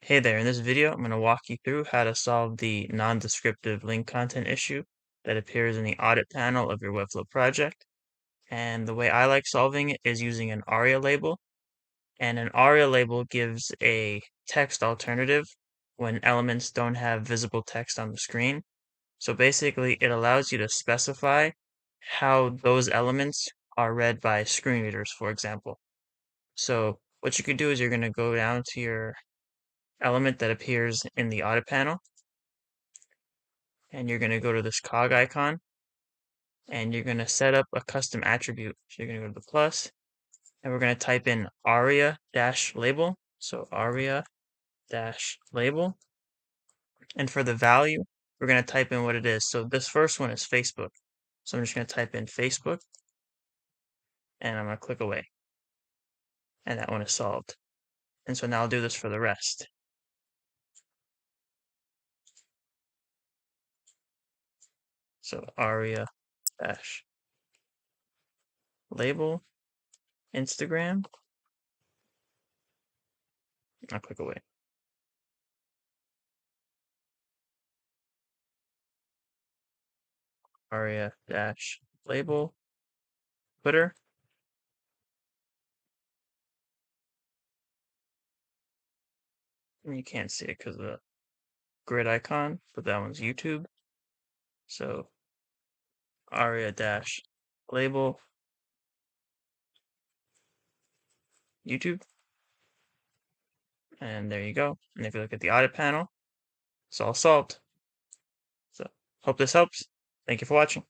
Hey there, in this video, I'm going to walk you through how to solve the non-descriptive link content issue that appears in the audit panel of your Webflow project. And the way I like solving it is using an aria-label. And an aria-label gives a text alternative when elements don't have visible text on the screen. So basically, it allows you to specify how those elements are read by screen readers, for example. So what you could do is you're going to go down to your element that appears in the audit panel, and you're going to go to this cog icon, and you're going to set up a custom attribute. So you're going to go to the plus, and we're going to type in aria-label. So aria-label. And for the value, we're going to type in what it is. So this first one is Facebook. So I'm just going to type in Facebook, and I'm going to click away. And that one is solved. And so now I'll do this for the rest. So aria-label, Instagram. I'll click away. Aria-label, Twitter. And you can't see it because of the grid icon, but that one's YouTube. So aria-label YouTube. And there you go. And if you look at the audit panel, it's all solved. So hope this helps. Thank you for watching.